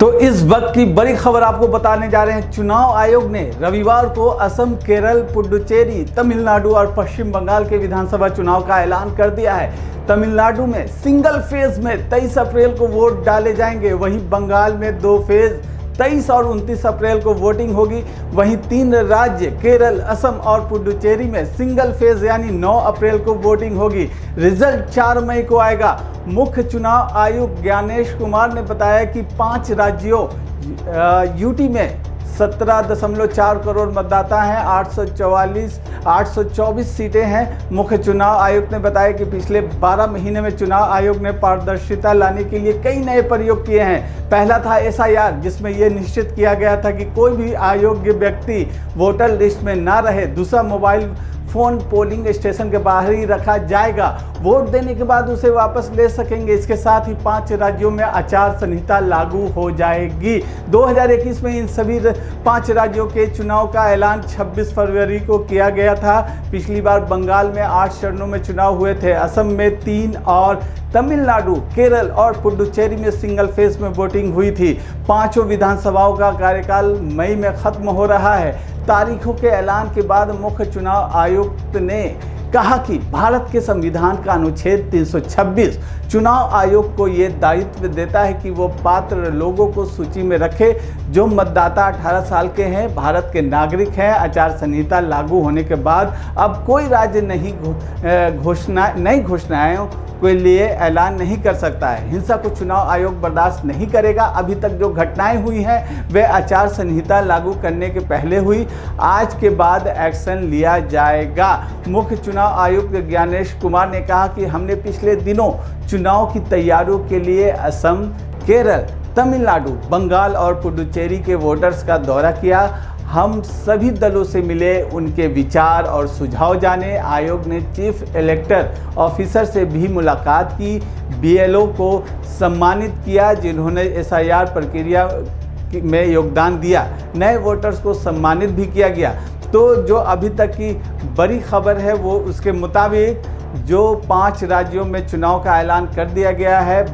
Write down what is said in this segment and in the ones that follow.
तो इस वक्त की बड़ी खबर आपको बताने जा रहे हैं। चुनाव आयोग ने रविवार को असम, केरल, पुडुचेरी, तमिलनाडु और पश्चिम बंगाल के विधानसभा चुनाव का ऐलान कर दिया है। तमिलनाडु में सिंगल फेज में 23 अप्रैल को वोट डाले जाएंगे, वहीं बंगाल में 2 फेज 23 और 29 अप्रैल को वोटिंग होगी। वहीं 3 राज्य केरल, असम और पुडुचेरी में सिंगल फेज यानी 9 अप्रैल को वोटिंग होगी। रिजल्ट 4 मई को आएगा। मुख्य चुनाव आयुक्त ज्ञानेश कुमार ने बताया कि 5 राज्यों यूटी में 17.4 करोड़ मतदाता हैं, 824 सीटें हैं। मुख्य चुनाव आयुक्त ने बताया कि पिछले 12 महीने में चुनाव आयोग ने पारदर्शिता लाने के लिए कई नए प्रयोग किए हैं। पहला था SIR, जिसमें यह निश्चित किया गया था कि कोई भी अयोग्य व्यक्ति वोटर लिस्ट में ना रहे। दूसरा, मोबाइल फोन पोलिंग स्टेशन के बाहर ही रखा जाएगा, वोट देने के बाद उसे वापस ले सकेंगे। इसके साथ ही 5 राज्यों में आचार संहिता लागू हो जाएगी। 2021 में इन सभी 5 राज्यों के चुनाव का ऐलान 26 फरवरी को किया गया था। पिछली बार बंगाल में 8 चरणों में चुनाव हुए थे, असम में 3 और तमिलनाडु, केरल और पुडुचेरी में सिंगल फेज में वोटिंग हुई थी। 5 विधानसभाओं का कार्यकाल मई में खत्म हो रहा है। तारीखों के ऐलान के बाद मुख्य चुनाव आयुक्त ने कहा कि भारत के संविधान का अनुच्छेद 326 चुनाव आयोग को ये दायित्व देता है कि वो पात्र लोगों को सूची में रखे जो मतदाता 18 साल के हैं, भारत के नागरिक हैं। आचार संहिता लागू होने के बाद अब कोई राज्य नई घोषणाएं के लिए ऐलान नहीं कर सकता है। हिंसा को चुनाव आयोग बर्दाश्त नहीं करेगा। अभी तक जो घटनाएं हुई हैं वे आचार संहिता लागू करने के पहले हुई, आज के बाद एक्शन लिया जाएगा। मुख्य चुनाव आयुक्त ज्ञानेश कुमार ने कहा कि हमने पिछले दिनों चुनाव की तैयारियों के लिए असम, केरल, तमिलनाडु, बंगाल और पुडुचेरी के वोटर्स का दौरा किया। हम सभी दलों से मिले, उनके विचार और सुझाव जाने। आयोग ने चीफ इलेक्टर ऑफिसर से भी मुलाकात की, BLO को सम्मानित किया जिन्होंने SIR प्रक्रिया में योगदान दिया। नए वोटर्स को सम्मानित भी किया गया। तो जो अभी तक की बड़ी खबर है वो उसके मुताबिक जो 5 राज्यों में चुनाव का ऐलान कर दिया गया है।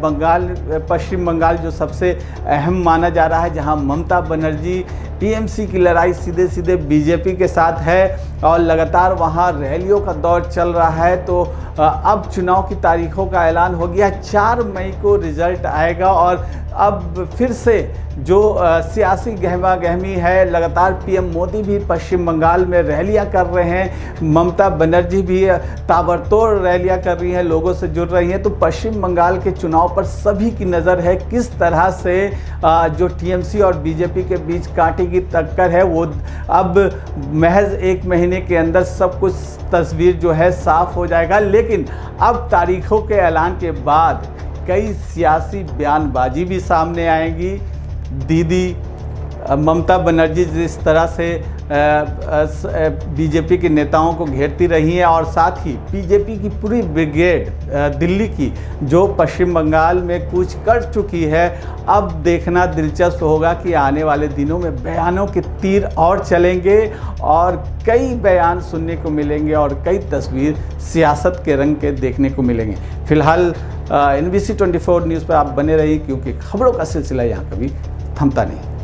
पश्चिम बंगाल जो सबसे अहम माना जा रहा है, जहां ममता बनर्जी TMC की लड़ाई सीधे BJP के साथ है और लगातार वहां रैलियों का दौर चल रहा है। तो अब चुनाव की तारीखों का ऐलान हो गया। 4 मई को रिजल्ट आएगा और अब फिर से जो सियासी गहमा गहमी है, लगातार PM मोदी भी पश्चिम बंगाल में रैलियां कर रहे हैं, ममता बनर्जी भी ताबड़तोड़ रैलियां कर रही हैं, लोगों से जुड़ रही हैं। तो पश्चिम बंगाल के चुनाव पर सभी की नज़र है, किस तरह से जो TMC और BJP के बीच कांटे की टक्कर है वो अब महज 1 महीने के अंदर सब कुछ तस्वीर जो है साफ हो जाएगा। लेकिन अब तारीखों के ऐलान के बाद कई सियासी बयानबाजी भी सामने आएंगी। दीदी ममता बनर्जी जिस तरह से BJP के नेताओं को घेरती रही हैं और साथ ही BJP की पूरी ब्रिगेड दिल्ली की जो पश्चिम बंगाल में कूच कर चुकी है, अब देखना दिलचस्प होगा कि आने वाले दिनों में बयानों के तीर और चलेंगे और कई बयान सुनने को मिलेंगे और कई तस्वीर सियासत के रंग के देखने को मिलेंगे। फिलहाल NBC 24 न्यूज़ पर आप बने रहिए, क्योंकि खबरों का सिलसिला यहाँ कभी थमता नहीं।